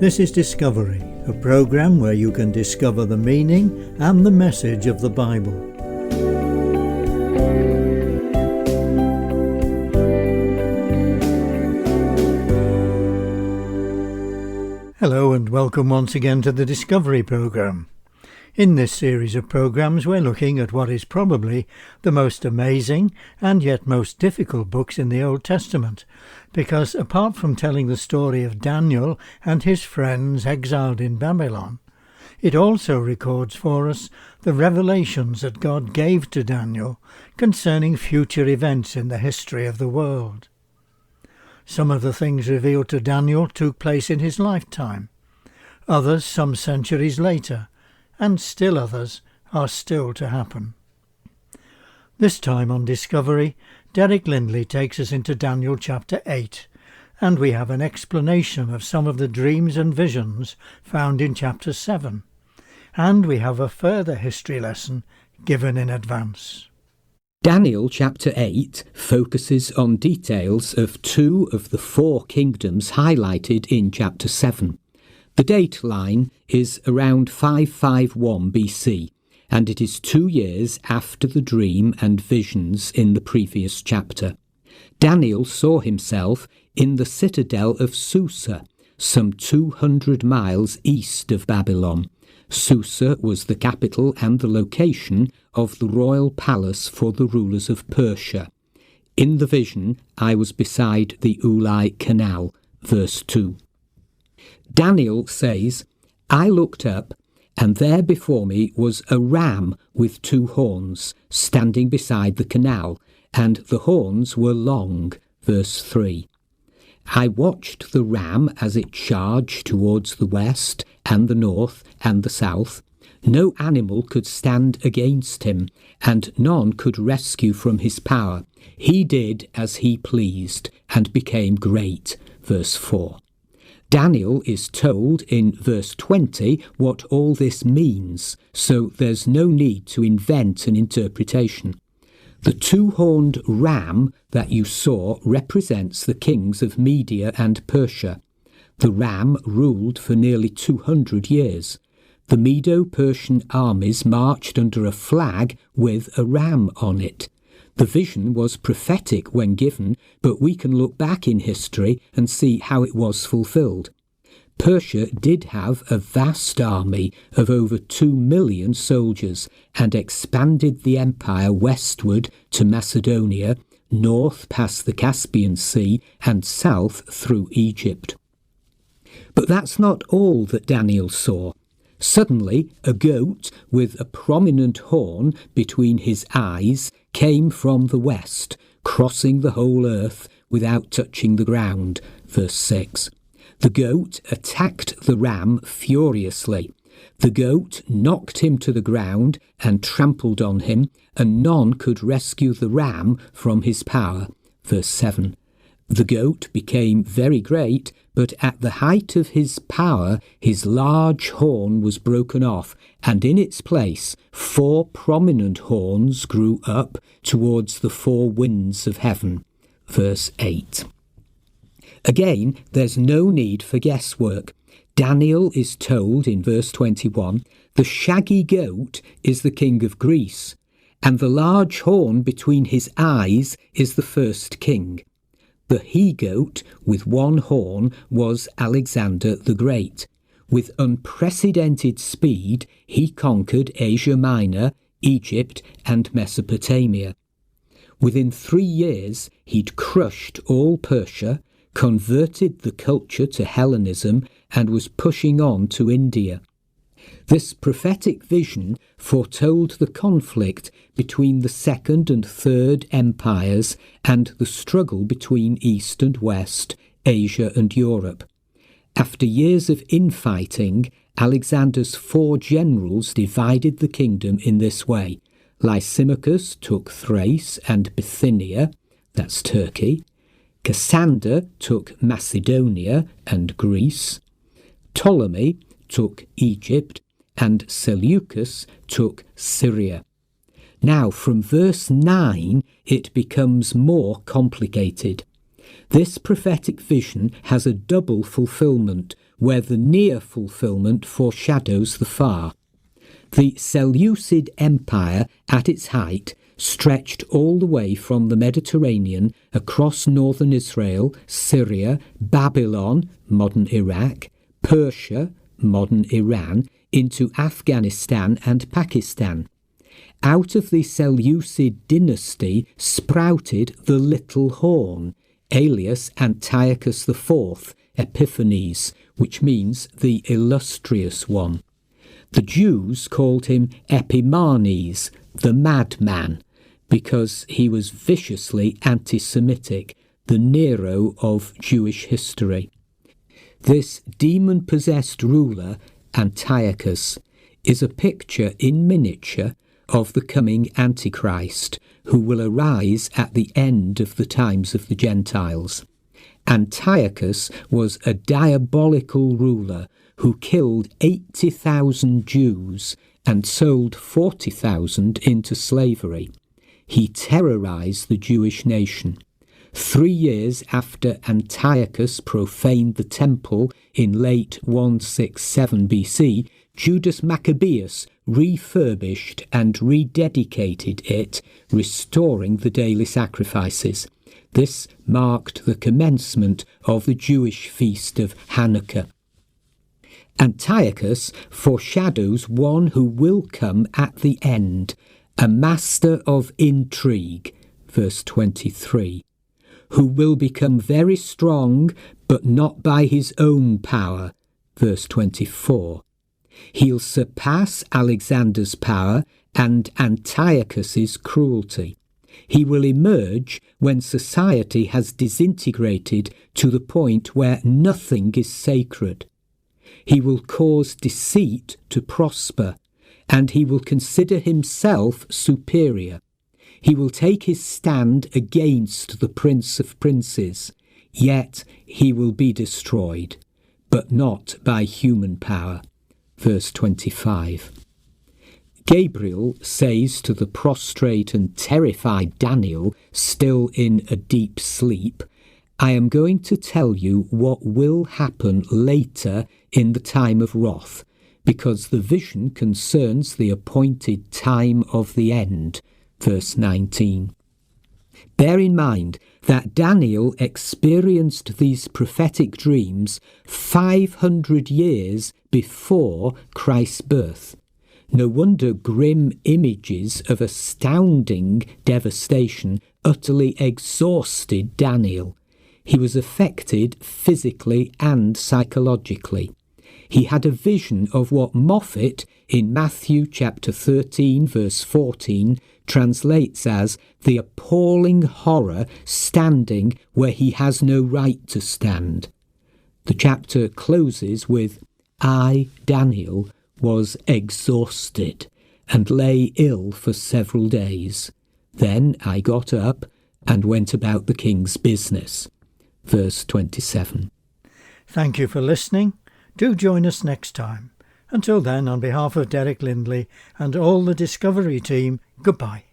This is Discovery, a program where you can discover the meaning and the message of the Bible. Hello and welcome once again to the Discovery program. In this series of programs we're looking at what is probably the most amazing and yet most difficult books in the Old Testament, because apart from telling the story of Daniel and his friends exiled in Babylon, it also records for us the revelations that God gave to Daniel concerning future events in the history of the world. Some of the things revealed to Daniel took place in his lifetime, others some centuries later, and still others are still to happen. This time on Discovery, Derek Lindley takes us into Daniel chapter 8, and we have an explanation of some of the dreams and visions found in chapter 7, and we have a further history lesson given in advance. Daniel chapter 8 focuses on details of two of the four kingdoms highlighted in chapter 7. The date line is around 551 BC, and it is 2 years after the dream and visions in the previous chapter. Daniel saw himself in the citadel of Susa, some 200 miles east of Babylon. Susa was the capital and the location of the royal palace for the rulers of Persia. In the vision, I was beside the Ulai Canal, verse 2. Daniel says, I looked up, and there before me was a ram with 2 horns, standing beside the canal, and the horns were long, verse 3. I watched the ram as it charged towards the west and the north and the south. No animal could stand against him, and none could rescue from his power. He did as he pleased, and became great, verse 4. Daniel is told in verse 20 what all this means, so there's no need to invent an interpretation. The 2-horned ram that you saw represents the kings of Media and Persia. The ram ruled for nearly 200 years. The Medo-Persian armies marched under a flag with a ram on it. The vision was prophetic when given, but we can look back in history and see how it was fulfilled. Persia did have a vast army of over 2 million soldiers and expanded the empire westward to Macedonia, north past the Caspian Sea and south through Egypt. But that's not all that Daniel saw. Suddenly, a goat with a prominent horn between his eyes came from the west, crossing the whole earth without touching the ground, verse 6. The goat attacked the ram furiously. The goat knocked him to the ground and trampled on him, and none could rescue the ram from his power, verse 7. The goat became very great, but at the height of his power his large horn was broken off, and in its place 4 prominent horns grew up towards the 4 winds of heaven. Verse 8. Again, there's no need for guesswork. Daniel is told in verse 21, the shaggy goat is the king of Greece, and the large horn between his eyes is the first king. The he-goat with 1 horn was Alexander the Great. With unprecedented speed, he conquered Asia Minor, Egypt, and Mesopotamia. Within 3 years, he'd crushed all Persia, converted the culture to Hellenism, and was pushing on to India. This prophetic vision foretold the conflict between the Second and Third Empires and the struggle between East and West, Asia and Europe. After years of infighting, Alexander's 4 generals divided the kingdom in this way. Lysimachus took Thrace and Bithynia, that's Turkey. Cassander took Macedonia and Greece. Ptolemy took Egypt, and Seleucus took Syria. Now, from verse 9, it becomes more complicated. This prophetic vision has a double fulfillment, where the near fulfilment foreshadows the far. The Seleucid Empire at its height stretched all the way from the Mediterranean across northern Israel, Syria, Babylon, modern Iraq, Persia, modern Iran, into Afghanistan and Pakistan. Out of the Seleucid dynasty sprouted the Little Horn, alias Antiochus IV Epiphanes, which means the illustrious one. The Jews called him Epimanes, the madman, because he was viciously anti-Semitic, the Nero of Jewish history. This demon-possessed ruler, Antiochus, is a picture in miniature of the coming Antichrist, who will arise at the end of the times of the Gentiles. Antiochus was a diabolical ruler who killed 80,000 Jews and sold 40,000 into slavery. He terrorized the Jewish nation. 3 years after Antiochus profaned the temple in late 167 BC, Judas Maccabeus refurbished and rededicated it, restoring the daily sacrifices. This marked the commencement of the Jewish feast of Hanukkah. Antiochus foreshadows one who will come at the end, a master of intrigue, verse 23, who will become very strong, but not by his own power, verse 24. He'll surpass Alexander's power and Antiochus's cruelty. He will emerge when society has disintegrated to the point where nothing is sacred. He will cause deceit to prosper, and he will consider himself superior. He will take his stand against the Prince of Princes, yet he will be destroyed, but not by human power. Verse 25. Gabriel says to the prostrate and terrified Daniel, still in a deep sleep, I am going to tell you what will happen later in the time of wrath, because the vision concerns the appointed time of the end. Verse 19. Bear in mind that Daniel experienced these prophetic dreams 500 years before Christ's birth. No wonder grim images of astounding devastation utterly exhausted Daniel. He was affected physically and psychologically. He had a vision of what Moffat, in Matthew chapter 13, verse 14, translates as the appalling horror standing where he has no right to stand. The chapter closes with, I, Daniel, was exhausted and lay ill for several days. Then I got up and went about the king's business. Verse 27. Thank you for listening. Do join us next time. Until then, on behalf of Derek Lindley and all the Discovery team, goodbye.